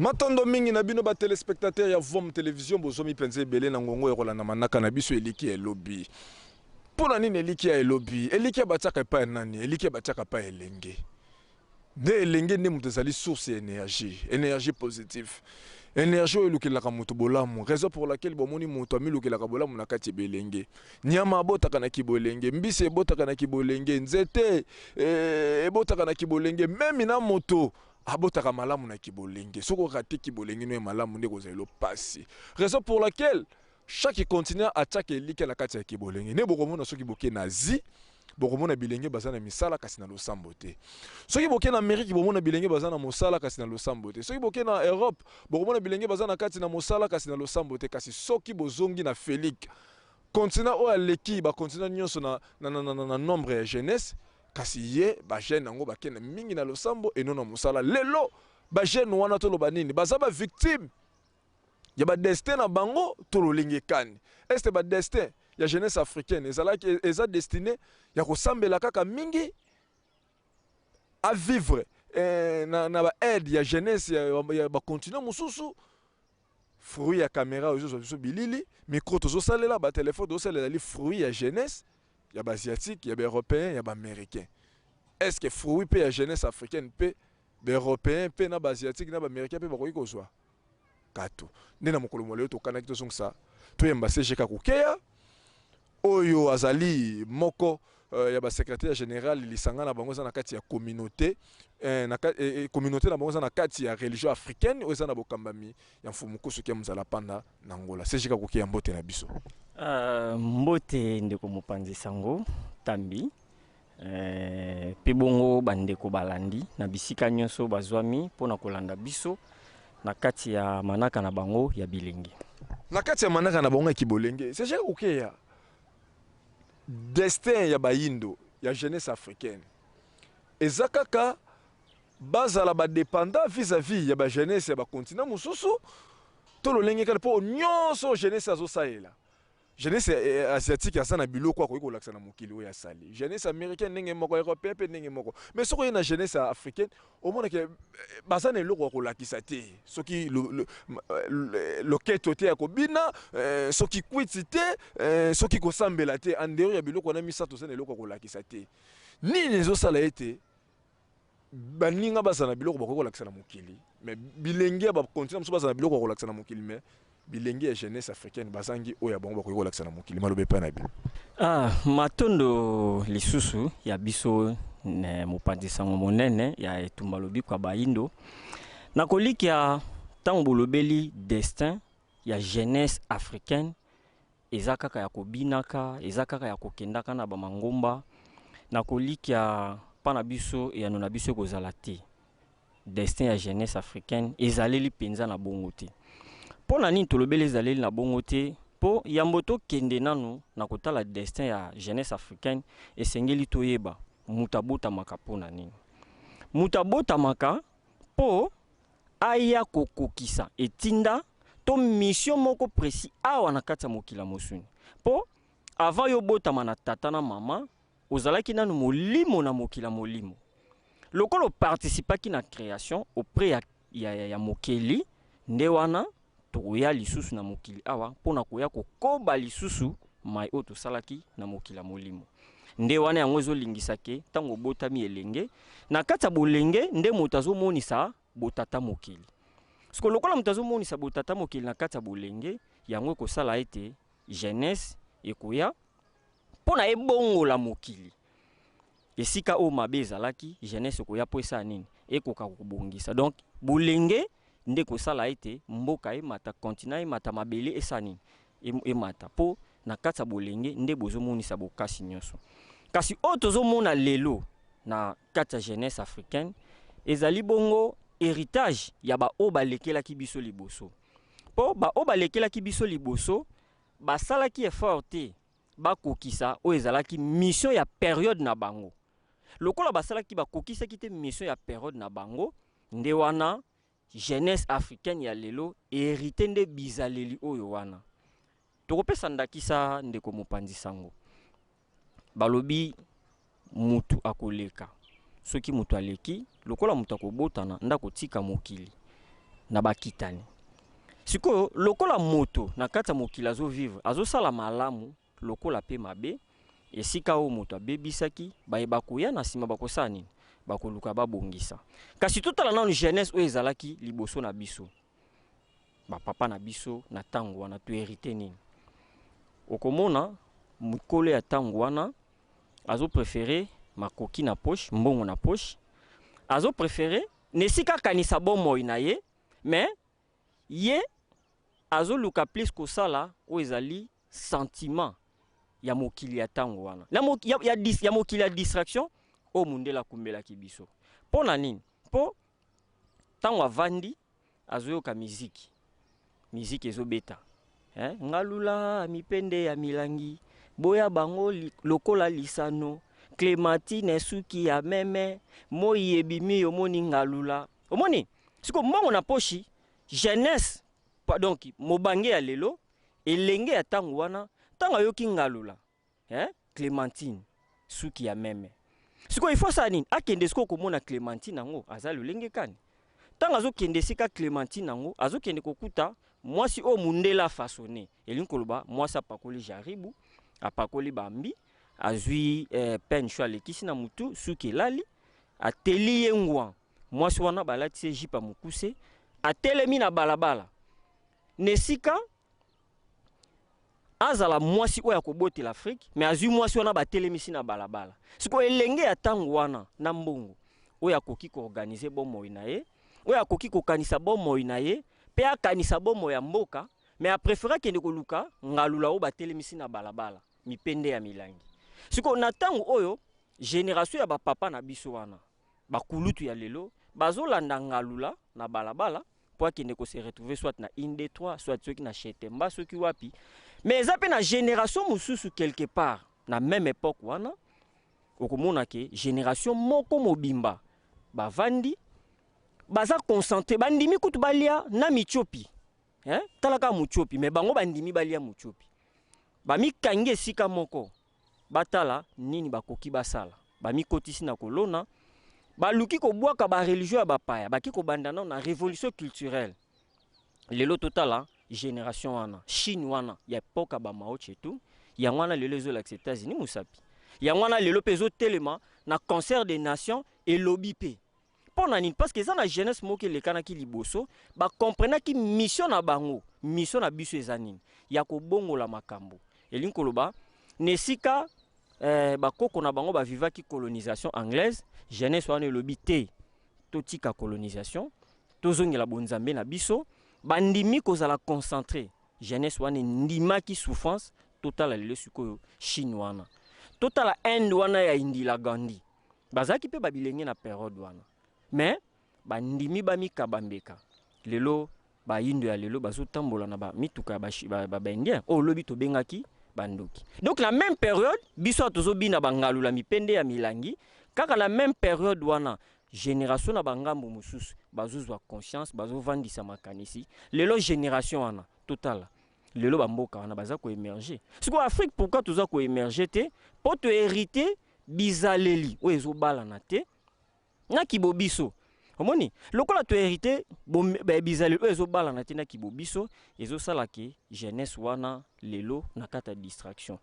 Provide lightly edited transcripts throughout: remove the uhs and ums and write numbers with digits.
Matondo mingi na bino ba téléspectateur ya Vom télévision bozomi penze belé na ngongo ekola na manaka na biso eliki ya lobby. Pona nini eliki ya lobby? Eliki ya bataka pa nani? Eliki ya bataka pa elenge. De elenge ne mutezali source énergie, énergie positive. Énergie elukilaka mutu bolamu. Raison pour laquelle bomoni mutu amilukilaka bolamu na kati belenge. Nyama abotaka na kibolenge, mbisi ebotaka na kibolenge, nzete ebotaka na kibolenge, même na moto abotaka malamu na kibolenge. Soko raté kibolenge no malamu nde kozelo pasi. Raison pour laquelle chaque continent attaque eliki la kati ya kibolenge. Ne bokomona soki boke nazi, bokomona bilenge bazana misala kasi na losambo te. Soki boke na Amérique bomona bilenge bazana mosala kasi na losambo te. Soki boke na Europe bokomona bilenge bazana kati na mosala kasi na losambo te. Kasi soki bozongi na Félix continent o aleki ba continent nyonso na nombre ya jeunesse. Kasi ye ba jeune nango ba kena mingi na losambo et non na mosala. Lelo ba jeune wana tolo banini baza ba victime ya ba destin na bango tolo lingekani. Este ba destin ya jeunesse africaine ezalaki eza destiné ya kosambela kaka mingi à vivre na ba aide ya jeunesse ya ba continent mususu fruit ya caméra ozo bilili micro tozo salela ba téléphone tozo salela li fruit ya jeunesse ya ba asiatique ya ba européen ya ba américain. Est-ce que fruit pe ya jeunesse africaine pe ba européen pe na ba asiatique na ba américain pe ba koki kozwa kato ndena mokolo moleo to kanaki to songsa to yemba sejeka kukeya oyo azali moko ya ba secrétaire général lisanga na bango za na kati ya communauté communauté na bango za na kati ya religion africaine oyo za na bokambami ya mfumukusu ke mzala panda na Angola sejeka kukeya mbote na biso mbote ndeko mopanzi sango tambi pe bongo bandeko balandi na bisika nyonso bazwami pona kolanda biso na kati ya manaka na bango ya bilenge. Na kati ya manaka na bango ya kibolenge sejeka kukeya destin ya bayindo ya jeunesse africaine ezakaka bazala ba dépendant vis-à-vis ya ba jeunesse ya ba continent mususu to lolenge kale po nyonso jeunesse azosalela jeunesse asiatique asana biloko akoki kolakisa na mokili oyo asali jeunesse américaine ndenge moko européen pe ndenge moko mais soko ye na jeunesse africaine omona ke bazana eloko kolakisa te soki loketo te ya kobina soki kwiti te soki kosambela te en dehors ya biloko na misato zana eloko kolakisa te nini ezosala ete baninga bazana biloko bakoki kolakisa na mokili mais bilenge ba continent mususu bazana biloko kolakisa na mokili mais bilenge ya jeunesse africaine bazangi oya bango bakoki kolakisa na mokili malobe pa na bino matondo lisusu ya biso ne mopanzi sango monene ya etumba lobi kwa bayindo na kolikia tango bolobeli destin ya jeunesse africaine eza kaka ya kobinaka eza kaka ya kokendaka na bamangomba na kolikia pana biso ya nona biso kozala te destin ya jeunesse africaine ezaleli penza na bongo te pona nini tolobeli ezaleli na bongo te po yamboto kende nanu na kotala destin ya jeunesse africaine esengeli toyeba mutabota maka pona nini mutabota maka po aya kokokisa etinda to mission moko précis awa na kati ya mokila mosuni po avant yo botama na tata na mama ozalaki nanu molimo na mokila molimo lokolo participaki na création auprès ya mokeli nde wana toya lisusu na mokili awa pona koya kokoba lisusu mai oto salaki na mokila molimo nde wana yango ezolingisake tango botami elenge na kati ya bolenge nde moto azomonisa botata mokili siko lokola moto azomonisa botata mokili na kati ya bolenge yango ekosala ete jeunesse ekoya pona ebongola mokili esika o mabe ezalaki jeunesse ekoya po esa nini ekoka kobongisa donc bolenge nde kosala ete mboka emata continent emata mabele esani emata po na kati ya bolenge nde bozomonisa bokasi nyonso kasi oyo tozomona lelo na kati ya jeunesse africaine ezali bongo héritage ya baoyo balekelaki biso liboso po baoyo balekelaki biso liboso basalaki effort te bakokisa oyo ezalaki mission ya période na bango lokola basalaki bakokisaki te mission ya période na bango nde wana jeunesse africaine ya lelo hérité nde bizaleli oyo wana tokopesa ndakisa ndeko mopanzi sango balobi mutu akoleka soki mutu aleki lokola mutu akobotana ndako tika mokili na bakitani. Siko lokola moto na kati ya mokili azo vivre azosala malamu lokola pe mabe esika o moto abebisaki bayeba koya na nsima bakosala nini bakoluka babongisa. Kasi totala nanu jeunesse oyo ezalaki liboso na biso bapapa na biso na ntango wana toherite nini okomona mokolo ya ntango wana azo préféré makoki na poche mbongo na poche azo préféré nesika kanisa bomoi na ye mais ye azo luka plus kosala o ezali sentiment ya mokili ya ntango wana ya mokili ya distraction o mundela kumbela kibiso pona nini po ntango avandi azoyoka miziki ezobeta ngalula mipende ya milangi boya bango lokola lisano Clémentine suki ya meme moi ebimi omoni ngalula omoni siko mbongo na pochi jeunesse donc mobange ya lelo elenge ya ntango wana ntango ayoki ngalula Clémentine suki ya meme siko ifo sa nini akende siko komona Clémentine nango aza lolenge kani ntango azokende sika Clémentine nango azokende kokuta mwasi o mundela façonné elingi koloba mwasi apakoli jaribu apakoli bambi azwi pencho alekisi na mutu suki elali ateli ye ngwa mwasi wana balati ye jipa mokuse atelemi na balabala nesika azala mwasi oyo akobotela Afrique mais azwi mwasi wana batelemisi na balabala siko elenge ya ntango wana na mbongo oyo akoki koorganize bomoi na ye oyo akoki kokanisa bomoi na ye pe akanisa bomoi ya mboka mais apréféra kende koluka ngalula oyo batelemisi na balabala mipende ya milangi siko na ntango oyo génération ya bapapa na biso wana bakulutu ya lelo bazolanda ngalula na balabala po akende ko se retrouver soit na inde 3 soit soki na chetemba soki wapi mais eza pe na génération mosusu quelque part na même époque wana okomona ke génération moko mobimba bavandi baza concentré bandimi kutu balia na michopi talaka muchopi mais bango bandimi balia muchopi bamikangi esika moko batala nini bakoki basala bamikotisi na kolona baluki kobwaka ba religieux ya bapaya baki kobandana na révolution culturelle lelo totala génération wana Chine wana ya époque ba Mao Tse-tung ya wana lelo ezo la États-Unis musapi ya wana lelo pezo telema na concert des nations et lobby pe pona nini parce que ça na jeunesse moke le kanaki liboso ba comprendre ki mission na bango mission na biso ezanini ya kobongola makambo elingi koloba nesika bakoko na bango bavivaki colonisation anglaise jeunesse wana elobi te totika colonisation tozongela bonzambe na biso bandimi kozala concentré jeunesse wana ndimaki souffrance totala lelo sikoyo Chine wana totala Inde wana ya Indira Gandhi bazaki pe babilenge na période wana mais bandimi bamika bambeka lelo bayindo ya lelo bazotambola na bamituka ba indien o lobi tobengaki bandoki donc la même période biso tozobina bangalula mipende ya milangi kaka la même période wana génération na bangambo mususu bazozwa conscience bazovandisa makanisi lelo génération wana totala lelo bamboka wana baza ko émerger siko Afrique pourquoi toza ko émerger te po to hériter bizaleli o ezobala na te na kibobiso omoni lokola to hérité bizaleli o ezobala na te na kibobiso ezosala ke jeunesse wana lelo na kata distraction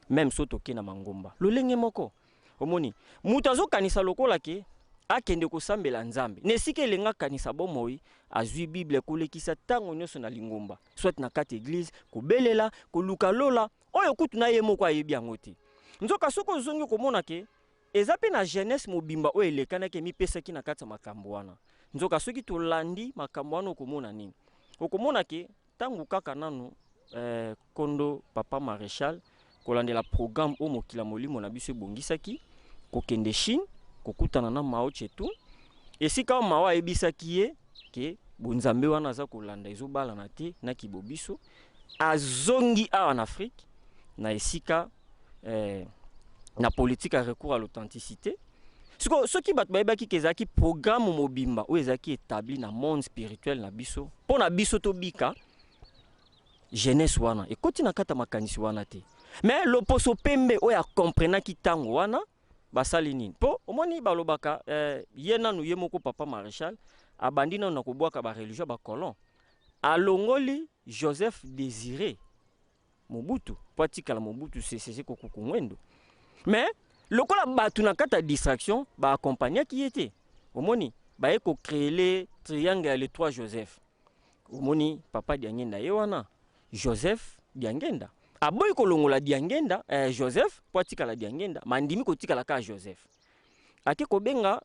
même soto ke na mangomba lolenge moko omoni mutu azokanisa lokola ke akende kosambela nzambe nesika elenga kanisa bomoi azwi bible kolekisa ntango nyonso na lingomba soit na kati église kobelela koluka lola oyo kutu na ye moko ayebi yango te nzoka soko ozongi komona ke eza pe na jeunesse mobimba oyo elekanaki mipesaki na kati ya makambo wana nzoka soki tolandi makambo wana okomona nini okomona ke ntango kaka nanu kondo papa maréchal kolandela programme o mokila molimo na biso ebongisaki kokende Chine kokutana na Mao Tse-tung esika Mao ayebisaki ye ke bonzambe wana aza kolanda ezobala na te na kibobiso azongi awa na Afrique na esika na politique à recours à l'authenticité siko soki bato bayebaki ke ezalaki programme mobimba oyo ezalaki établi na monde spirituel na biso mpo na biso tobika jeunesse wana ekoti na kata makanisi wana te mais loposo pembe oyo akomprenaki ntango wana basali nini po omoni balobaka ye nanu ye moko papa maréchal abandi nanu na kobwaka ba religieux ba colon alongoli Joseph Désiré Mobutu po atikala Mobutu sese kokuku ngwendo. Mais lokola batu na kata distraction ba accompagner qui était omoni ba eko créer le triangle les trois Joseph. Omoni papa Diangenda yewana Joseph Diangenda aboyi kolongola Diangenda Joseph po atikala Diangenda mandimi kotikala ka Joseph ake kobenga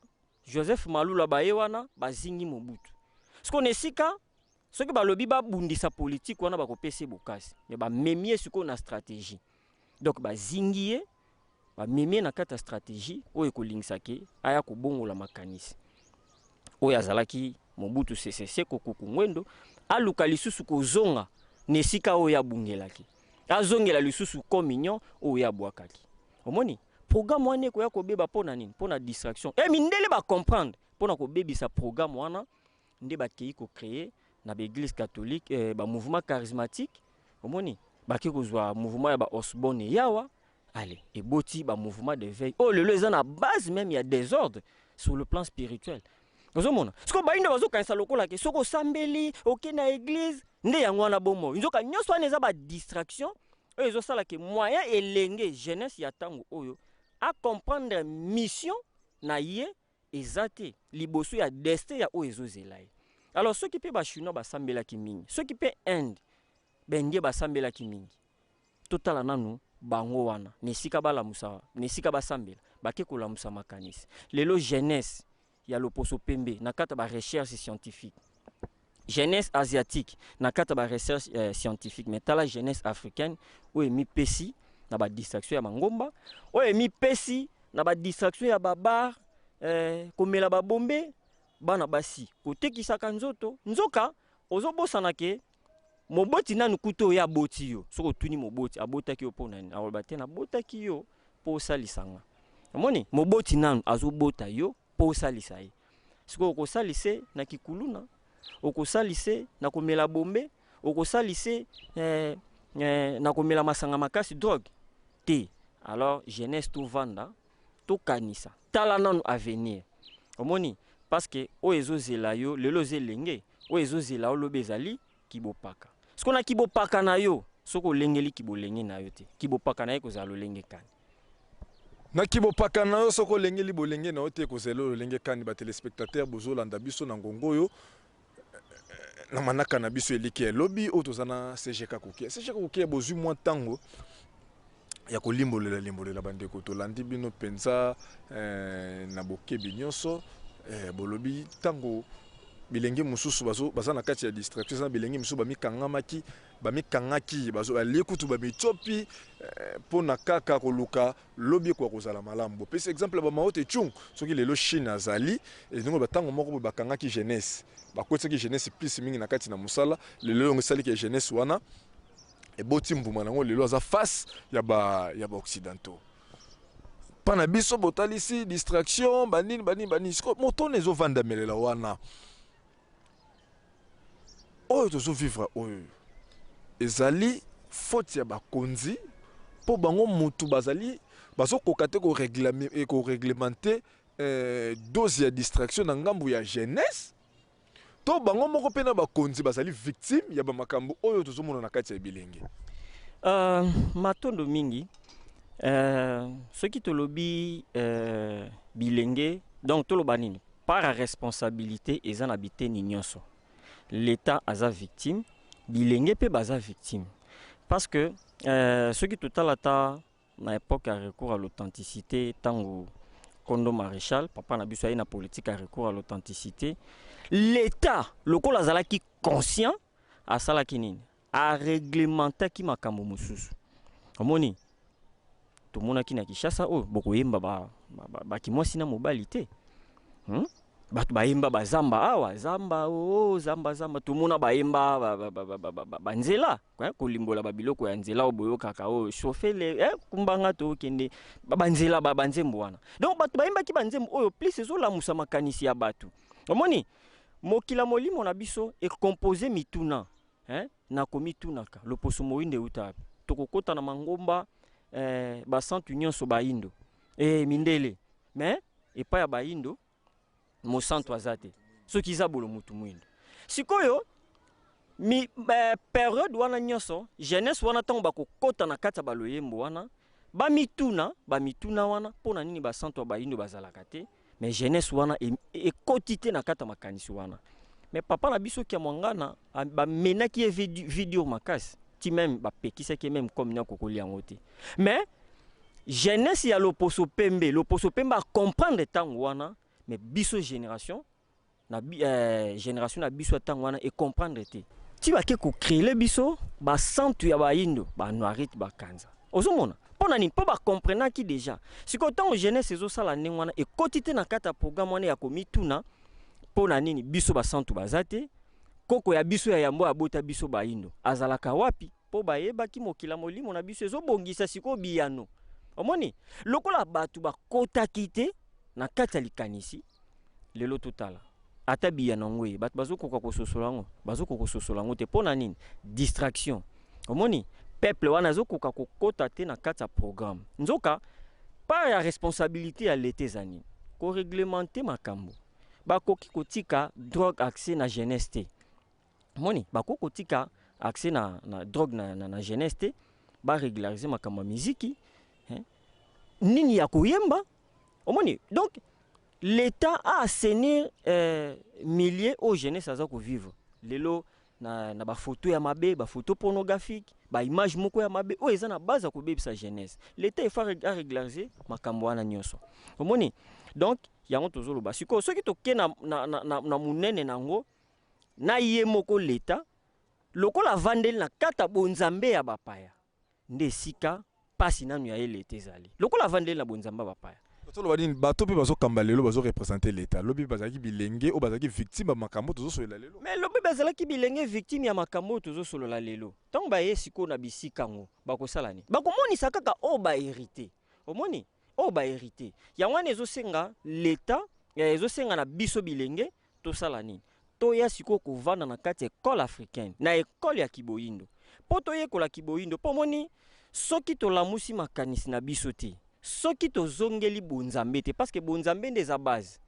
Joseph Malula ba yewana bazingi Mobutu siko nesika soki balobi babundisa politique wana bakopesa bokasi mais ba memie siko na stratégie donc bazingi ye ba memie na kata stratégie oyo kolingisake aya kobongola makanisi oyo azalaki Mobutu sese kokuku ngwendo aluka lisusu kozonga nesika oyo abungelaki azongela lisusu communion oyo abwakaki omoni programme wana ko ya kobeba pona nini pona distraction mindele ba comprendre pona kobebisa programme wana nde bakei ko créer na l'église catholique ba mouvement charismatique omoni baki kozwa mouvement ya ba Osborne yawa allez eboti ba mouvement de veille oh lelo eza na base même il y a désordre sur le plan spirituel ozomona siko bayindo bazokanisa lokola ke soko sambeli oke na église nde yango wana bomo nzoka nyonso wana eza ba distraction oyo ezosala ke moyen elenge jeunesse ya tango oyo a comprendre mission na ye ezate liboso ya destin ya oyo ezozela ye. Alors ceux qui pe ba chinois basambela ki mingi ceux qui pe Inde bendie basambela ki mingi totala nanu bango wana nesika balamusa nesika basambela bake kolamusa makanisi lelo jeunesse ya loposo pembe na kata ba recherche scientifique jeunesse asiatique na kata ba recherche scientifique mais tala jeunesse africaine oyo mi pesi na ba distraction ya mangomba oyo mi pesi na ba distraction ya babar komela ba bombe bana basi kotekisaka nzoto nzoka ozobosana ke moboti nanu kuto ya boti yo soko tuni moboti abotaki yo pona ni aloba te na botaki yo po salisanga amoni moboti nanu azobota yo po salisa ye siko okosalise na kikuluna okosalise na komela bombe okosalise na komela masanga makasi drogue te alors jeunesse to vanda to kanisa tala nanu avenir omoni parce que oezo zela yo lelo zelenge oezo zela olobe ezali kibopaka siko na kibopaka na yo soko lengeli kibolenge na yo te kibopaka na ye kozala lolenge kani na kibopaka na yo soko lengeli bolenge na yo te kozala lolenge kani ba téléspectateurs bozolanda biso na ngongo yo na manaka na biso eliki elobi o tozana CGK Kokia bozwi mwa tango ya kolimbolela bandeko tolandi bino penza na bokebi nyonso bolobi tango bilenge mususu baza na kati ya distraction za bilenge mususu bamikangaki bazo alikutu bamitsopi pona kaka koluka lobi kwa kozala malamu bopesa exemple ba maote chung soki lelo Chine azali ezingo batango moko bakangaki jeunesse bakotaki jeunesse plus mingi na kati na musala lelo ngisali ke jeunesse wana eboti mbuma nango lelo aza face ya ba occidentaux pana biso botalisi distraction banini siko motone zo vanda melela wana oyo tozo vivre oyo ezali faute ya bakonzi po bango mutu bazali bazokoka te ko réglementer dose ya distraction na ngambu ya jeunesse to bango moko pena bakonzi bazali victime ya bamakambo oyo tozomona na kati ya bilenge matondo mingi ce qui te lobi bilenge donc toloba nini par responsabilité ezan habité ni nyonso l'état aza victime bilenge pe baza victime parce que ce qui total ata na époque à recours à l'authenticité tango Kondo Maréchal papa na biso na politique à recours à l'authenticité l'état lokola azalaki conscient asalaki nini a réglementer ki makambo mususu omoni to mona ki na Kinshasa o bokoyemba ba kimwasi na mobali te batu bayemba bazamba awa zamba o zamba to mona bayemba banzela kolimbola babiloko ya nzela oboyo kaka o chauffer le kumbanga to kende banzela banzembo wana donc batu bayemba ki banzembo oyo plus ezolamusa makanisi ya batu omoni mokila molimo na biso e composé mituna na komitunaka loposo moinde utapi tokokota na mangomba ba centre union so baindo mindele mais epa ya baindo mo centre azate soki eza bolo mutu mwindo sikoyo période wana nyonso jeunesse wana ntango bakokɔta na kati ya baloyembo wana bamituna wana mpo na nini basantu ya bayindo bazalaka te mais jeunesse wana ekoti te na kati ya makanisi wana mais papa na biso kia mwangana bamenaki ye video makasi ti même bapekisaki même comme na kokoli yango te mais jeunesse ya loposo pembe comprendre ntango wana mais biso génération na biso ntango wana e comprendre te ti bake kokréele biso basantu ya bayindo banoirite bakanza ozomona mpo na nini mpo bakomprenaki déjà sikoyo ntango jeunesse ezosala ndenge wana ekoti te na kati ya programme wana ya komituna mpo na nini biso basantu baza te koko ya biso ya yambo abota biso bayindo azalaka wapi mpo bayebaki mokila molimo na biso ezobongisa sikoyo biyano omoni lokola bato bakotaki te na kati ya likanisi lelo totala ata biyano ngo ye bato bazokoka kososola yango bazokoka kososola yango te mpo na nini distraction omoni peuple wana azokoka kokota te na kati ya programme nzoka par ya responsabilité ya leta eza nini koréglemente makambo bakoki kotika drogue accès na jeunesse te omoni bakoki kotika accès na drogue na jeunesse te barégulariser makambo ya miziki nini ya koyemba omoni donc l'État a assainir milliers aux jeunesse aza ko vivre lelo na ba photo ya mabe ba photo pornographique ba image moko ya mabe o eza na base ko bebisa jeunesse l'État il faut régulariser makambo wana nyonso omoni donc yango tozolo ba siko soki to ke na munene nango na ye moko l'État lokola vandeli na kata bonzambe ya bapaya nde sika pasi nanu ya l'État ezali lokola vandeli na bonzamba bapaya tolo badini bato pe bazokamba lelo bazoreprésenter l'état lobi bazaki bilenge o bazaki victime ya makambo tozosolola lelo mais lobi bazalaki bilenge victime ya makambo tozosolola lelo ntango baye sikoyo na bisika ngo bakosala nini bakomonisa kaka o bahérité omoni o bahérité yango wana ezosenga l'état ezosenga na biso bilenge tosala nini toya sikoyo kovanda na kati ya école africaine na école ya kiboyindo mpo toyekola kiboyindo mpo moni soki tolamusi makanisi na biso te soki tozongeli bonzambe te parce que bonzambe nde eza base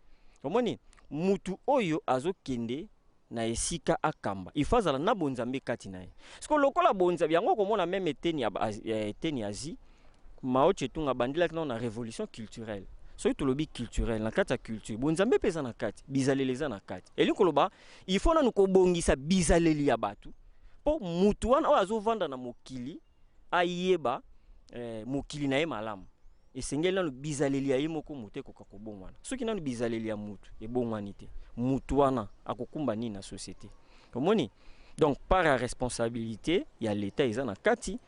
omoni mutu oyo azokende na esika akamba il faut azala na bonzambe kati na ye siko lokola bonzambe yango komona meme eteni azi mao chetunga bandilaki na révolution culturelle soki tolobi culturelle na kati ya culture bonzambe mpe eza na kati bizaleli eza na kati elingi koloba il faut nanu kobongisa bizaleli ya bato mpo mutu wana oyo azovanda na mokili ayeba mokili na ye malamu esengeli nanu bizaleli ya ye moko moto ekoka kobongwana soki nanu bizaleli ya mutu ebongwani te mutu wana akokumba nini na société omoni donc par ya responsabilité ya l'état eza na kati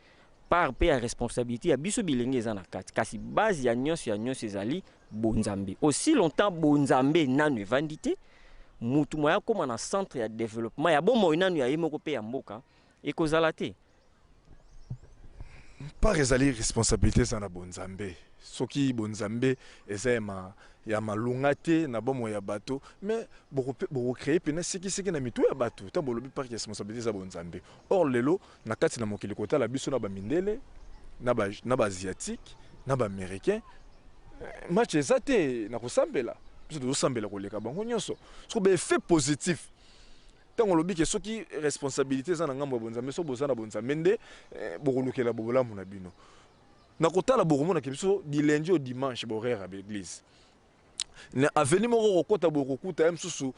par mpe ya responsabilité ya biso bilenge eza na kati kasi base ya nyonso ezali bonzambe aussi longtemps bonzambe nanu evandi te mutu moya akoma na centre ya développement ya bomoi nanu ya ye moko mpe ya mboka ekozala te par ezali responsabilité eza na bonzambe soki bonzambe eza ya malunga te na bomo ya bato mais bokocreye pena sikisiki na mitu ya bato ntango bolobi par responsabilité eza bonzambe or lelo na kati na mokili kotala biso na bamindele na baasiatique na baaméricain match eza te na kosambela biso tozosambela koleka bango nyonso soko baeffet positif ntango olobi ke soki responsabilité eza na ngambo ya bonzambe so boza na bonzambe nde bokolukela bobolamu na bino na kotala bokomonaka biso di lundi au dimanche borere ya baeglise na aveni moko kokota bokokuta ye mosusu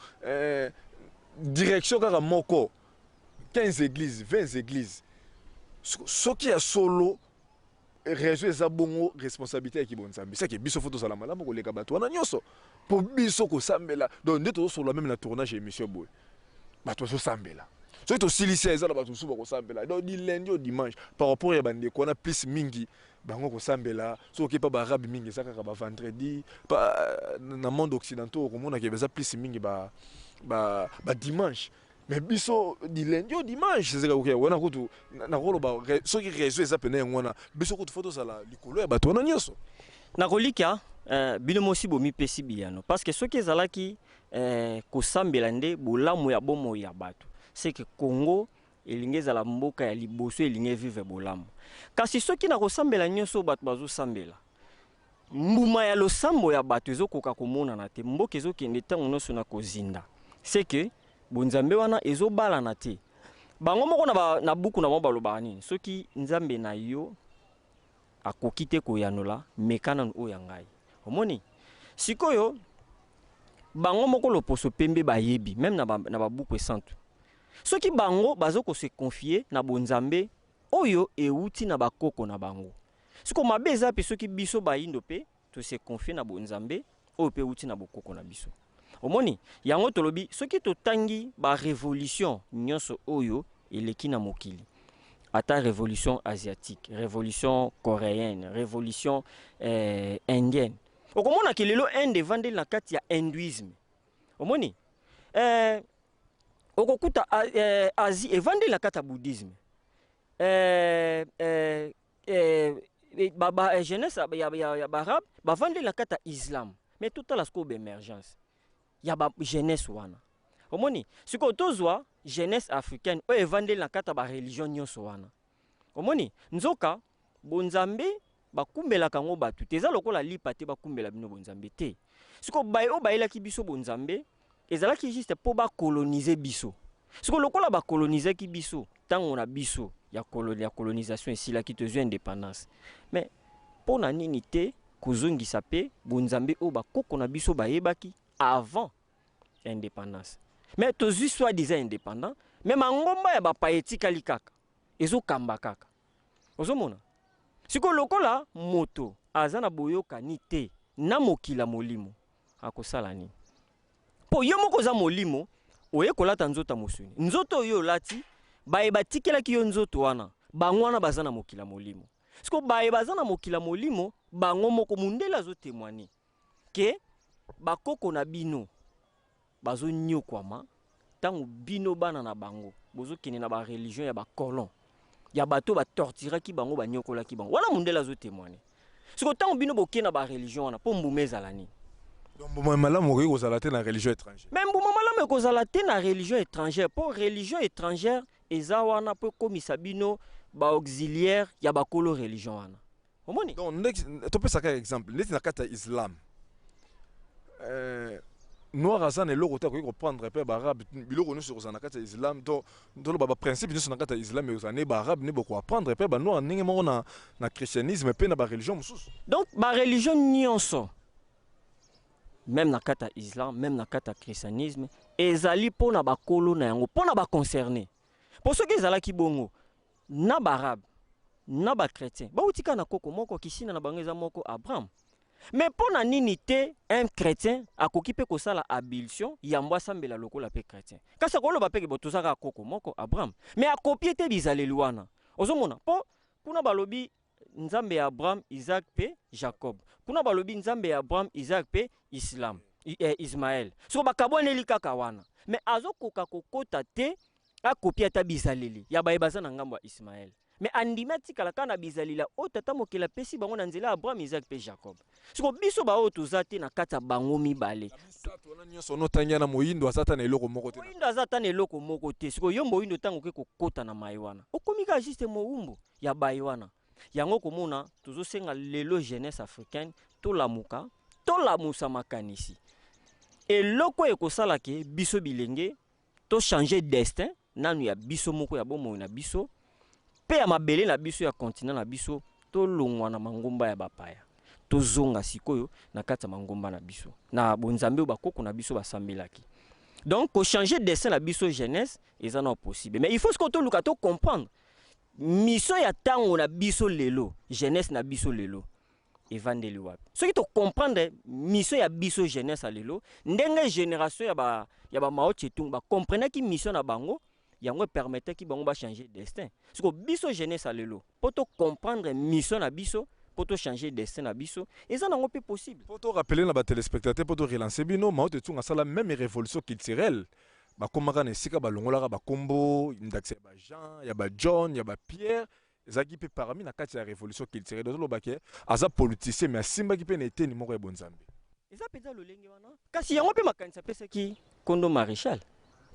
direction kaka moko 15 église 20 église soki ya solo réseau eza bongo responsabilité ya kibonzambe seke biso fo tozala malamu koleka bato wana nyonso mpo biso kosambela donc nde tozosolola meme na tournage ya émission boye bato bazosambela soki tosilisi eza na bato mosusu bakosambela donc di lundi au dimanche par rapport ya bandeko wana plus mingi bango kosambela soki mpa baarabe mingi eza kaka bavendredi na monde occidentaux okomonaka eza plus mingi badimanche mais biso di lundi au dimanche ezeka kokia wana kutu nakoloba soki réseau eza pene yango wana biso kutu fo tozala likolo ya bato wana nyonso nakolika bino mosi bomipesi biyano parce que soki ezalaki kosambela nde bolamu ya bomoi ya bato c'est que Congo elingi ezala mboka ya liboso elingi vivre bolamu kasi soki na kosambela nyonso bato bazosambela mbuma ya losambo ya bato ezokoka komonana te mboka ezokende ntango nyonso na kozinda c'est que bonzambe wana ezobala na te bango moko na buku na bango balobaka nini soki nzambe na yo akoki te koyanola mekana oyo ya ngai omoni sikoyo bango moko loposo pembe bayebi même na babuku esantu soki bango bazoko se confier na bonzambe oyo euti na bakoko na bango siko mabe eza pe soki biso bayindo pe to se confier na bonzambe oyo pe euti na bokoko na biso omoni yango tolobi soki totangi ba révolution nyonso oyo eleki na mokili ata révolution asiatique révolution coréenne révolution indienne okomona ke lelo inde evandeli na kati ya hindouisme omoni okokuta Asie evandeli na kati ya bouddhisme jeunesse ya barabe bavandeli na kati ya islam mais totala sikoyo baémergence ya jeunesse wana omoni sikoyo tozwa jeunesse africaine oyo evandeli na kati ya bareligion nyonso wana omoni nzoka bonzambe bakumbelaka ngo batu te eza lokola lipa te bakumbela bino bonzambe te sikoyo baye oyo bayelaki biso bonzambe ezalaki juste mpo bakolonize biso sikoyo lokola bakolonizaki biso ntango na biso ya colonisation esilaki tozwi indépendance mais mpo na nini te kozongisa mpe bonzambe oyo bakoko na biso bayebaki avant indépendance mais tozwi soi-disant indépendant mais mangomba ya bapaya etikali kaka ezokamba kaka ozomona sikoyo lokola moto aza na boyokani te na mokila molimo akosala nini mpo yo moko oza molimo oye kolata nzoto mosuni nzoto oyo olati baye batikelaki yo nzoto wana bango wana baza na mokila molimo siko baye baza na mokila molimo bango moko mundele azotémoigne ke bakoko na bino bazonyokwama ntango bino bana na bango bozokende na bareligion ya bacolon ya bato batortiraki bango banyokolaki bango wana mundele azotémoigne siko ntango bino bokende na bareligion wana mpo mbuma ezala nini donc mbuma malamu okoki kozala te na religion étrangère mais mbuma malamu ekozala te na religion étrangère mpo religion étrangère eza wana mpo ekomisa bino baauxiliaire ya bakolo religion wana omoni donc topesaka exemple neti na kati ya islam noir aza na eloko te akoki koprendre mpe baarabe biloko nyonso ekozala na kati ya islam toloba baprincipe nyonso na kati ya islam ekozala ne baarabe ne bokoaprendre mpe banoir ndenge moko na christianisme mpe na bareligion mosusu donc bareligion nyonso même na kati ya islam même na kati ya christianisme ezali mpo na bakolo na yango mpo na baconcerné mpo soki ezalaki bongo na baarabe na bachrétien bautika na koko moko kisina na bango eza moko abraham mais mpo na nini te un chrétien akoki mpe kosala abulsion yambo asambela lokola mpe chrétien kasi akoloba mpe bo tozaka koko moko abraham mais akopie te bizaleli wana ozomona mpo kuna balobi nzambe ya abraham isaac mpe jacob kuna balobi nzambe ya abraham isaac mpe ismael soko bakabwaneli kaka wana mais azokoka kokota te akopia ata bizaleli ya baye baza na ngambo ya ismael mais andimi atikala kaka na bizalila oyo tata mokili apesi bango na nzela ya abraham isaac mpe jacob siko biso baoyo toza te na kati ya bango mibale nyonso onotangi na moyindo aza ata na eloko moko te moyindo aza ata na eloko moko te siko yo moyindo ntango oke kokota na mai wana okomi kaka juste mowumbu ya baye wana yango komona tozosenga lelo jeunesse africaine tolamuka tolamusa makanisi eloko ekosalake biso bilenge to changer destin nanu ya biso moko ya bomoi na biso pe ya mabele na biso ya continent na biso tolongwa na mangomba ya bapaya tozonga sikoyo na kati ya mangomba na biso na bonzambe oyo bakoko na biso basambelaki donc kochanger destin na biso jeunesse eza na possible mais il faut que toluka to comprendre mission ya ntango na biso lelo jeunesse na biso lelo evandeli wapi soki to comprendre mission ya biso jeunesse lelo ndenge génération ya ba Mao Tse-tung ba comprenaki mission na bango yango permettait ki bango ba changer destin siko biso jeunesse lelo poto comprendre mission na biso poto changer destin na biso eza nango pe possible poto rappeler na ba téléspectateurs poto relancer bino Mao Tse-tung asala même révolution culturelle bakomaka na esika balongolaka bakombo ndaxi ya ba Jean ya ba John ya ba Pierre ezaki pe parmi na kati ya révolution culturelle dozolobake aza politicien mais asimbaki pe na eteni moko ya bonzambe eza peza lolenge wana kasi yango pe makanisa pesaki kondo maréchal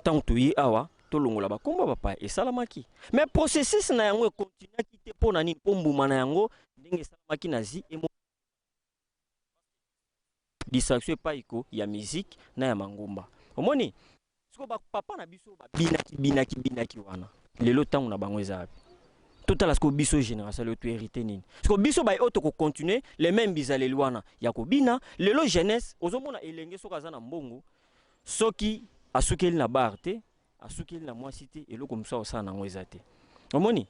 tant toyi awa tolongola bakombo bapa esalamaki mais processus na yango ekontinuaki te mpo na nini mpo mbuma na yango ndenge esalamaki na zi distraction epaiko ya musique na ya mangomba omoni siko ba papa na biso ba binaki wana lelo tango na bango ezabi total asko biso génération le to hérité nini siko biso ba auto ko continuer les mêmes bizaleli wana ya ko bina lelo jeunesse ozomona elenge soka azana mbongo soki asukeli na bar te asukeli na mwasi te eloko mso osana nango ezate omoni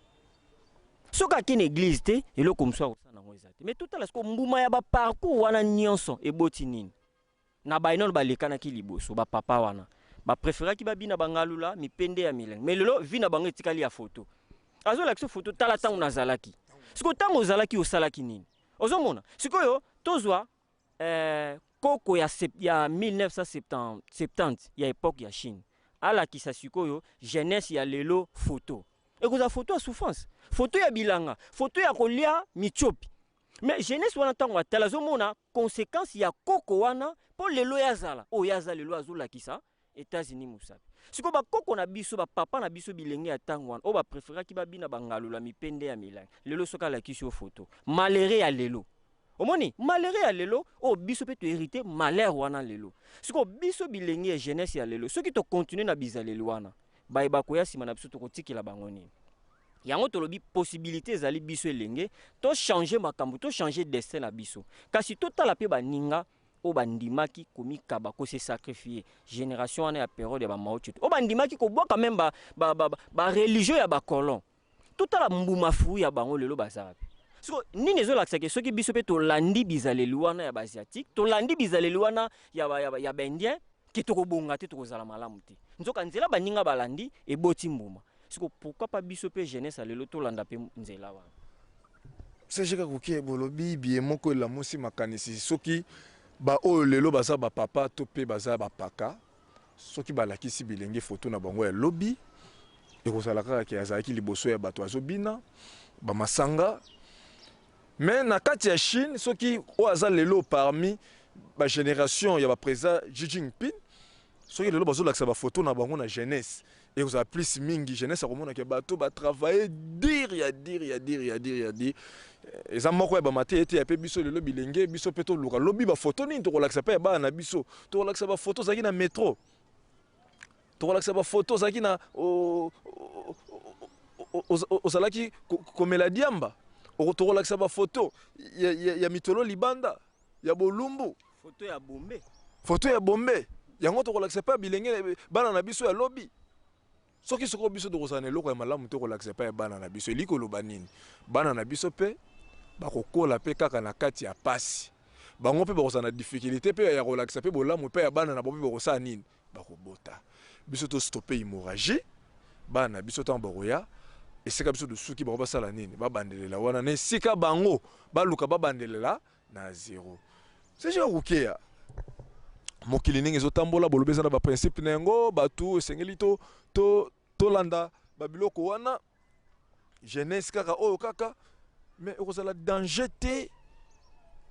soka kine église te eloko mso osana nango ezate mais total asko mbuma ya ba parcours wana nyonso eboti nini na ba inol ba lekana ki liboso ba papa wana ba préféra ki ba bina bangalula mipende ya mileng mais lelo vi na bango etikali ya photo azo la photo tala tango nazalaki siko tango ozalaki osalaki nini ozomona sikoyo tozwa koko ya 1970 ya époque ya Chine ala kisa sikoyo jeunesse ya lelo photo ekoza photo ya souffrance photo ya bilanga photo ya kolia michopi mais jeunesse wana tango atala azomona conséquence ya koko wana po lelo yazala o yazala lelo azola kisa États-Unis musabi siko ba koko na biso ba papa na biso bilenge ya tango wana o ba préféra ki ba bina bangalula mipende ya milang lelo soka la kisi o photo malheureux ya lelo omoni malheureux ya lelo o biso pe to hérité malheur wana lelo siko biso bilenge ya jeunesse ya lelo soki to continuer na bizaleli wana ba koya sima na biso to kotikela bango nini yango tolobi possibilité ezali biso elenge to changer makambo to changer destin na biso kasi totala pe baninga o bandimaki komikaba ko se sacrifier génération wana ya période ya ba mauti o bandimaki ko boka même ba religieux ya ba colon totala mbuma fu ya bango lelo bazabi siko nini ezolakisa ke soki biso pe tolandi bizaleli wana ya baasiatique tolandi bizaleli wana ya baindien ki tokobonga te tokozala malamu te nzoka nzela baninga balandi eboti mbuma siko pourquoi pas biso pe jeunesse lelo tolanda pe nzela wana sejeka koke bolobi bie moko la musi makanisi soki ba o lelo baza ba papa to pe baza ba paka soki balakisi bilenge photo na bango ya lobby ekozala kaka ke azalaki liboso ya bato azobina ba masanga mais na kati ya Chine soki o aza lelo parmi ba génération ya ba président Xi Jinping soki lelo bazolakisa ba photo na bango na jeunesse ekozala plus mingi jeunesse akomona ke bato ba travailler dire eza moko ya bamate ete ya pe biso lelo bilenge biso pe toluka lobi ba photo nini tokolakisa pe ya bana na biso tokolakisa ba photo zaki na métro tokolakisa ba photo zaki na ozalaki komela diamba tokolakisa ba photo ya mitolo libanda ya bolumbu photo ya bombe yango tokolakisa pe bilenge bana na biso ya lobi soki soko biso tokozala na eloko ya malamu tokolakisa pe ya bana na biso elikoloba nini bana na biso pe bakokola pe kaka na kati ya pasi bango pe bakozala na difficulté pe ya kolakisa pe bolamu pe ya bana na bo pe bakosala nini bakobota biso to stopper hémorragie bana biso tango bakoya esika biso dosuki bako basala nini babandelela wana na esika bango baluka babandelela na zéro seja kokeya mokili ndenge ezotambola bolobi eza na baprincipe na yango bato esengeli tolanda babiloko wana jeunesse kaka oyo kaka mais ekozala danger te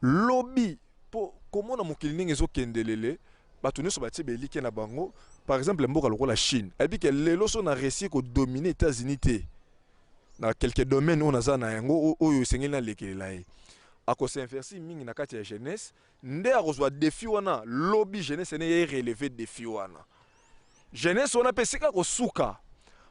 lobi po komona mokili ndenge ezokendelele bato nyonso batie belike na bango par exemple mboka lokola Chine ayebi ke lelo so na réussi kodomine États-Unis te na quelques domaines oyo naza na yango oyo esengeli nalekelela ye akosinversi mingi na kati ya jeunesse nde akozwa défi wana lobi jeunesse ene ye relever défi wana jeunesse wana pe sika kosuka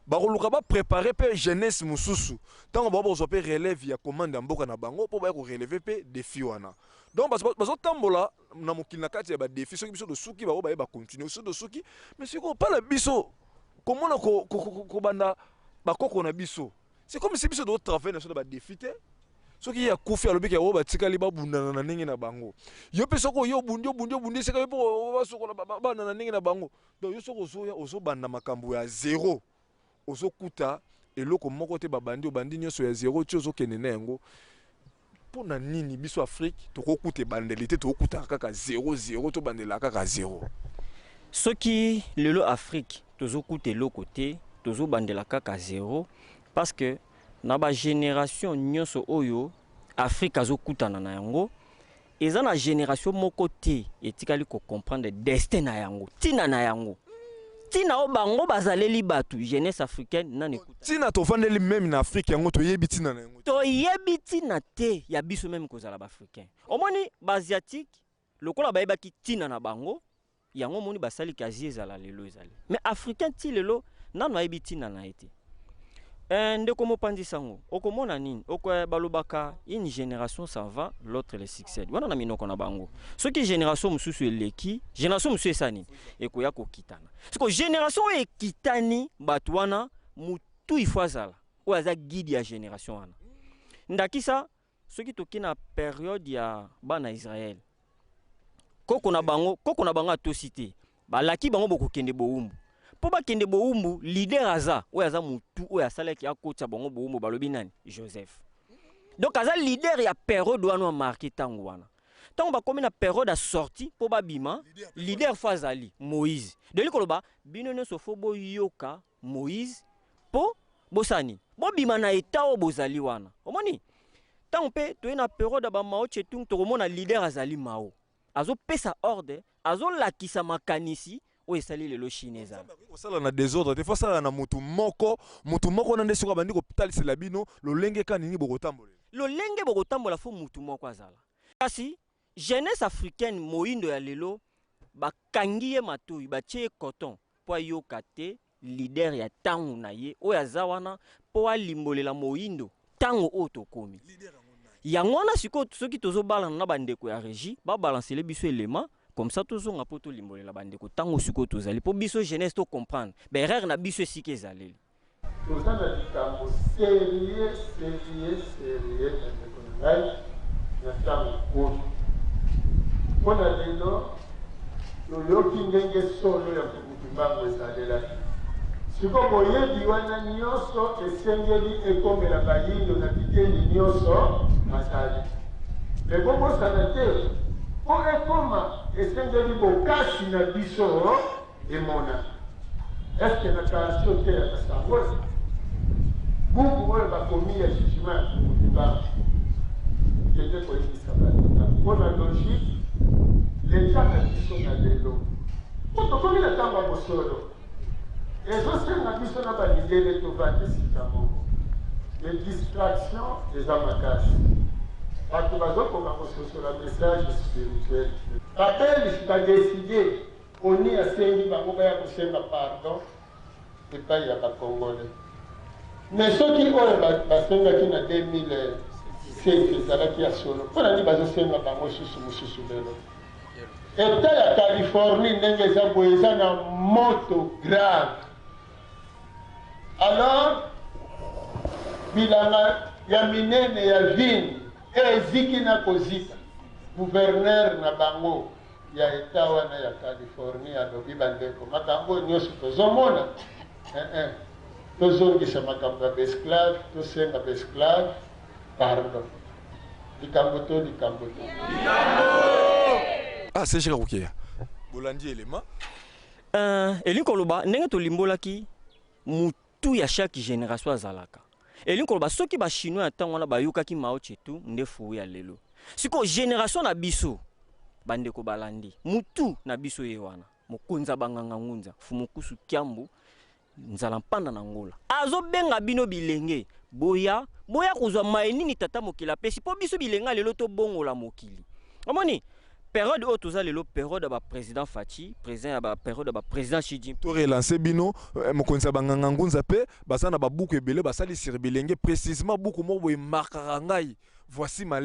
bakoluka bapréparer pe jeunesse mosusu ntango bazwa pe relève ya commande ya mboka na bango mpo baya korelever pe défi wana donc bazotambola na mokili na kati ya badefi soki biso dosuki bango baye bacontinue soki dosuki mais sikoyo mpana biso komona kobanda bakoko na biso c'est comme si biso dotravaille na so na badefi te soki ya kufi alobi ke o batikali babundana na ndenge na bango yo pe soko yo bundi seka yo po basokola bana na ndenge na bango donc yo soko ozobanda makambo ya zéro ozokuta eloko moko te babandi obandi nyonso ya zéro ti ozokende na yango mpona nini biso Afrique tokokuta ebandeli te tokokuta kaka 0 tobandela kaka 0 soki lelo Afrique tozokuta eloko te tozobandela kaka 0 parce que na ba génération nyonso oyo Afrique azokutana na yango eza na génération moko te etikali ko comprendre destin na yango tina na yango tina o bango bazaleli batu jeunesse africaine na nekuta tina tovandeli même na Afrique yango toyebi tina na yango toyebi tina te ya biso même kozala ba africain omoni ba asiatique lokola bayebaki tina na bango yango moni basali kazi ezala lelo ezali mais africain ti lelo nano ayebi ntina na ye te. Ndeko mopanzi sango okomona nini balobaka une génération s'en va l'autre le succède wana na minoko na bango soki génération mosusu eleki génération mosusu esa nini ekoya kokitana siko génération oyo ekitani bato wana mutu ifo azala oyo aza guide ya génération wana ndakisa soki toki na période ya bana Israël koko na bango atosi te balaki bango bokokende bowumbu po bakende bowumbu leader aza oyo aza mutu oyo asalaki akotsa bango bowumbu balobi nani Joseph. Donc aza leader ya période wana marqué tango wana tango bakomi na période a sorti po babima leader fazali Moïse deli koloba bino nyonso fo boyoka Moïse po bosani bobima na eta o bozali wana omoni tango pe toye na période ba Mao Tse-tung tokomona leader azali Mao azo pesa ordre azo lakisa makanisi oyo esali lelo Chine ezala kosala na désordre te fosala na mutu moko na nde soka bandi kotalisela bino lolenge ka nini bokotambola fo mutu moko azala kasi jeunesse africaine moindo ya lelo bakangi ye matoyi batie ye coton po ayoka te leader ya tango na ye oyo aza wana po alimbolela moindo tango oyo tokomi yango wana sikoyo soki tozobalana na bandeko ya régie babalansele biso elema comme ça tozonga po tolimbolela bandeko tango sikoyo tozali po biso jeunesse to comprendre berere na biso esika ezaleli toza na likambo sérieux bandeko na ngai na ntango oyo mpona lelo toyoki ndenge solo ya mobutu mbango ezalelaki sikoyo boyebi wana nyonso esengeli ekomela bayindo na biteni nyonso bazali me bobosana te po ekoma esengeli bokasi na biso emona eske na kaasio te ya kasango buku oyo bakomi ya jugement ya mobutu mbango kende koyebisa bato mpona logique leta na biso na lelo po tokomi na ntango ya mosolo ezosenga biso na balindele tovanda esika moko le distraction eza makasi bato bazokoka kososola message spirituel babeli badeside oni asengi bango baya kosenga pardon epai ya bakongole mais soki oyo basengaki na 2007 ezalaki ya solo mpona nini bazosenga bango susu mosusu lelo eta ya Californie ndenge eza boye eza na moto grave alors bilanga ya minene ya vini eziki na kozika gouverneur na bango ya eta wana ya Californie alobi bandeko makambo nyonso tozomona tozongisa makambo ya baesclave tosenga baesclave pardon likambo to seshika kokeya bolandi elema elingi koloba ndenge tolimbolaki mutu ya chaque génération azalaka elingi koloba soki bachinois ya ntango wana bayokaki Mao Tse-tung nde fou ya lelo sikoyo génération na biso bandeko balandi mutu na biso ye wana mokonzi banganga ngunza fumukusu kiambu nzala mpanda na ngola azobenga bino bilenge boya kozwa mai nini tata mokili apesi po biso bilenga lelo tobongola mokili omoni période oyo toza lelo période ya baprésident Faci président ya bapériode ya baprésident Xi Jinping torelance bino mokonzi banganga ngunza mpe baza na babuku ebele basalisiri bilenge précisement buku moko boye markaka ngai voici ma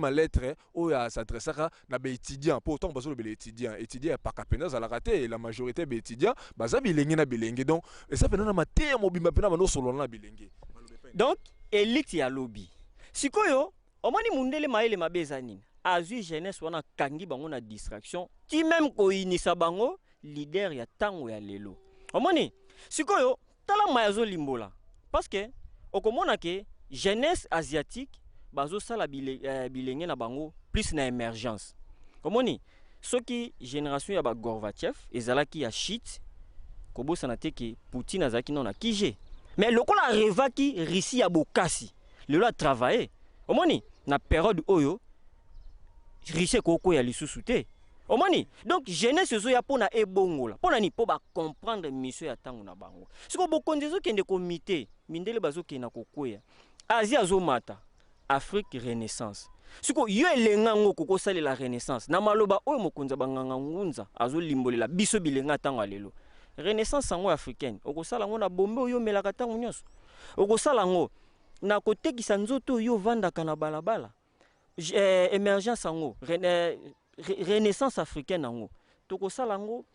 lettre oyo s'adressaka na baétudiant po autant bazolobela étudiant ya paka pena azalaka te la majorité baétudiant baza bilenge na bilenge donc eza pena na mateya mobimba pena banosolola na bilenge donc élite ya lobi sikoyo omoni mundele mayele mabe eza nini azwi jeunesse wana kangi bango na distraction ti même koyinisa bango leader ya tango ya lelo omoni sikoyo tala maya zolimbola parce que okomona ke jeunesse asiatique bazosala bilenge na bango plus na émergence omoni soki génération ya Gorbatchev ezalaki ya shit kobosana te ke Poutine azalaki non na kije mais lokola revaki Russie ya bokasi lelo a travailler omoni na période oyo Russie koko ya lisusu te omoni donc jeunesse zo ya pona ebongola pona ni po ba comprendre mission ya tango na bango siko bokonzi zo kende komite mindele bazo kena kokoya Asie azomata Afrique Renaissance siko yo elenga ngo kokosala la renaissance na maloba oyo mokonza banganga ngunza azolimbolela biso bilenga tango lelo renaissance sango africaine okosala ngo na bombe oyo melaka tango nyonso okosala ngo na kotekisa nzoto yo vandaka na balabala émergence sango renaissance africaine ngo tokosala ngo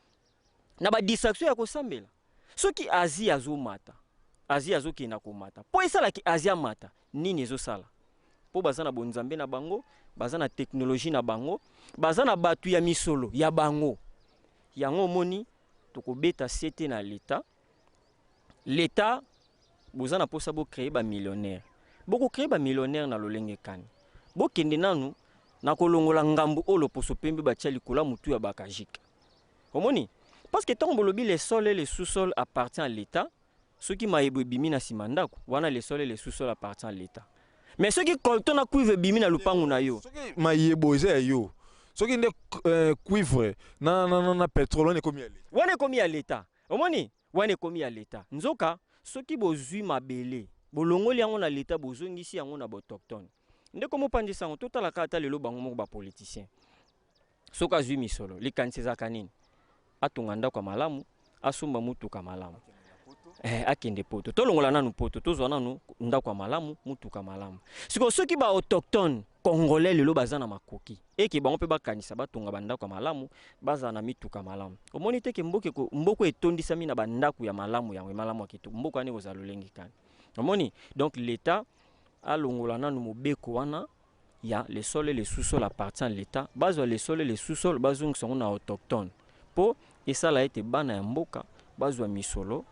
na ba distraction ya kosambela soki Asie azomata Asie azokina komata po esala ki Asia mata nini ezosala po bazana bonzambe na bango bazana technologie na bango bazana batu ya misolo ya bango yango moni tokobeta sete na l'état bozana posa bo créer ba millionnaire boko créer ba millionnaire na lolenge kani bo kende nanu na kolongola ngambu olo poso pembe ba tia likolo mutu ya bakajika omoni parce que tant bolobi les sols et les sous-sols appartiennent à l'état ceux qui maïbo bimi na simandako wana les sols et les sous-sols appartiennent à l'état mais ceux qui colton na cuivre bimi na lupangu na yo ceux qui maïbo ze yo ceux qui ne cuivre na pétrole ne komi à l'état wana komi à l'état omoni wana komi à l'état nzoka ceux qui bozui mabele bolongoli yango na l'état bozongisi yango na autochtone ndeko mopandisa ngo totala kata lelo bango moko ba politicien soka zui misolo likanisi za kanini atunganda kwa malamu asumba mutuka malamu akende poto tolongola nanu poto tozwa nanu ndako malamu mutuka malamu siko soki ba autochtone congolais lelo bazana makoki eke bango pe bakanisa batunga bandako malamu bazana mituka malamu omoni teke mboko etondisami na bandako ya malamu ya malamu akitu mboko ani kozalolengi kani omoni donc l'état alongola nanu mobeko wana ya les sols et les sous-sols appartiennent à l'état bazwa les sols et les sous-sols bazung songo na autochtone po esala ete bana ya mboka bazwa misolo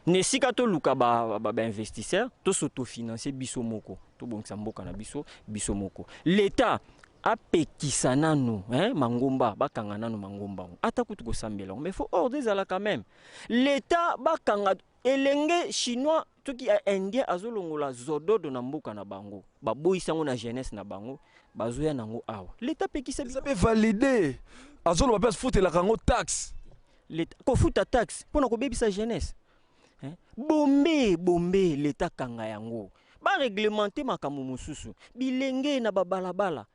nesika to luka ba investisseur to s'autofinancer biso moko to bongisa mboka na biso moko l'état apekisa nanu mangomba bakanga nanu mangomba ata kutu kosambela mais faut ordre ezala quand même l'état bakanga elenge chinois toki indien azolongola zododo na mboka na bango baboyisango na jeunesse na bango bazoya nango awa l'état pekisa ça peut valider azolo ba foutre la kango taxe l'état ko futa taxe pona ko bebisa jeunesse bombe l'état kanga yango ba réglementer makambo mususu bilenge na babalabala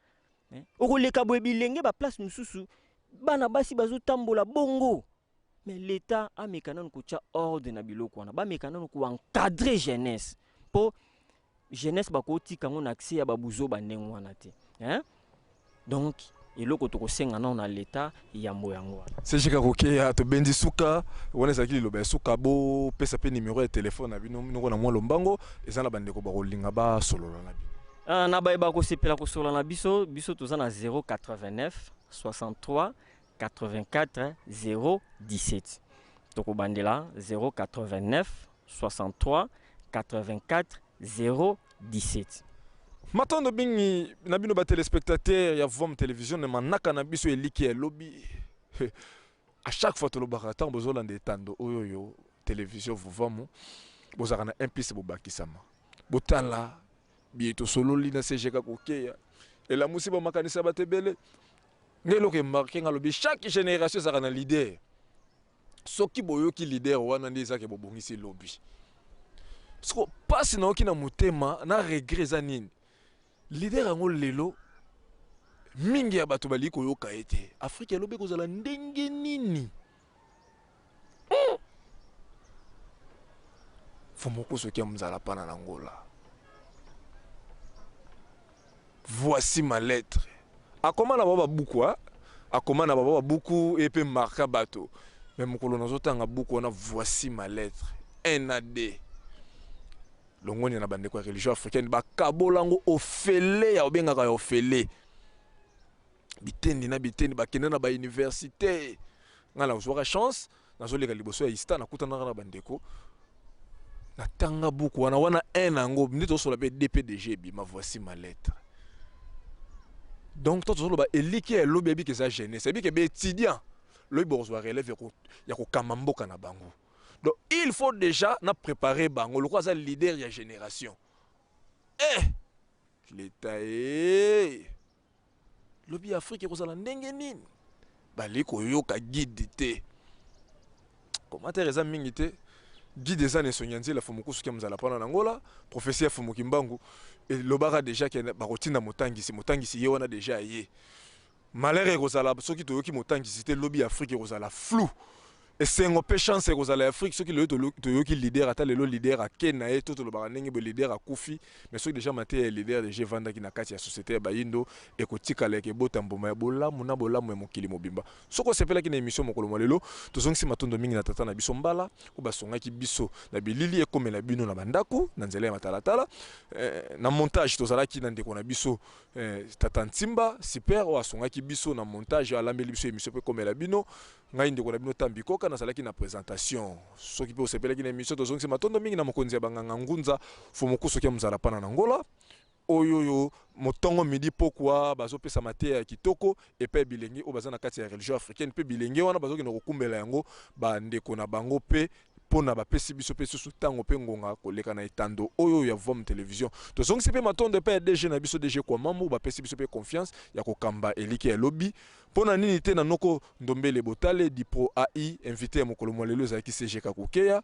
okoleka boye bilenge ba place mususu bana basi bazotambola bongo mais l'état a mécanon ko tia ordre na biloko wana ba mécanon ko encadrer jeunesse po jeunesse ba ko tika ngo na accès ya babuzo bandengo wana te donc eloko to kosenga na l'état yambo yango c'est chika kokeya to bendi suka wana zakili loba suka bo pesa pe numéro de téléphone na bino noko na mwa lombango ezana bandeko ba kolinga ba solola na bino na ba ko sepela ko solola na biso tozana 089 63 84 017 toko bandela 089 63 84 017 Matondo bingi na bino ba téléspectateurs ya Vom Télévision ne manaka na biso eliki ya lobby à chaque fois to lobaka tant bozolanda tando oyoyo télévision Vom bozaka na impiste bobakisama botala bieto sololi na CGK kokeya ela musiba makanisa batebele ngelo ke marqué nga lobby chaque génération zaka na leader soki boyoki leader wana ndeza ke bobongisi lobby sko passe na okina mutema na regret za nini leader ango lelo mingi ya bato bali koyoka ete Afrique elobe kozala ndenge nini fomoko soki mzala pana na Angola voici ma lettre akomana baba buku akomana baba buku epe marka bato mais mokolo nazotanga buku na voici ma lettre NAD longoni na bande kwa religion africaine ba kabolango ofele ya obengaka ya ofele bitendi na bitendi bakende na ba université ngala uzwaka chance nazoleka liboso ya ista nakutana na bandeko na tanga buku wana nango ndito sola be DPDG bi ma voici ma lettre donc toto solo ba eliki ya lobi bi ke za jeunesse bi ke be étudiant lobi bozwa relève ya ko kamamboka na bango. Donc il faut déjà na préparer bango le quoi ça leader de la génération. L'état lobby Afrique ko sala ndenge nini bali ko yoka guide te commentaire za mingi te guide za ne sonyanzi la fomuko suki mzala pana na Angola professeur Fumuki Mbangu lobaka déjà ke bakotinda motangisi ye wana déjà ye malheur ekozala soki toyoki motangisi te lobi Afrique ekozala flou esengo pe chance ekozala Afrique soki lelo toyoki leader ata lelo leader ake na ye to tolobaka ndenge bo leader akufi mais soki déjà mate ya leader déjà evandaki na kati ya société ya bayindo ekotikala ekebota mbuma ya bolamu na bolamu ya mokili mobimba soko osepelaki na émission mokolo mwa lelo tozongisi matondo mingi na tata na biso mbala oyo basongaki biso na bilili ekomela bino na bandako na nzela ya matalatala na montage tozalaki na ndeko na biso tata Ntimba super oyo asongaki biso na montage alambeli biso émission pe ekomela bino ngai ndeko na bino Tambikoka nazalaki na présentation soki pe osepelaki na émission tozongisi matondo mingi na mokonzi ya banganga ngunza fomoku soki ya muzala pana na ngola oyo motongo midi pokwa bazopesa mate ya kitoko epe bilenge oyo baza na kati ya religion africaine pe bilenge wana bazokende kokumbela yango bandeko na bango pe pona bapesi biso pe susu tango pe ngonga koleka na etando oyo ya Vom Télévision tozongisi pe matondo pe ya DG na biso DG kwa mamu bapesi biso pe confiance ya kokamba eliki ya lobby pona nini te na noko ndombele botale Dipro AI invité ya mokolo mwa lelo ezalaki CG Kakukeya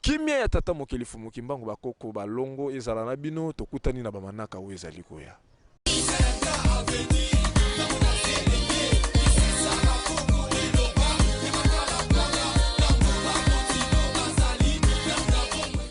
kimia ya tata mokeli fumu kimbango bakoko balongo ezala na bino tokutani na bamanaka oyo ezali koya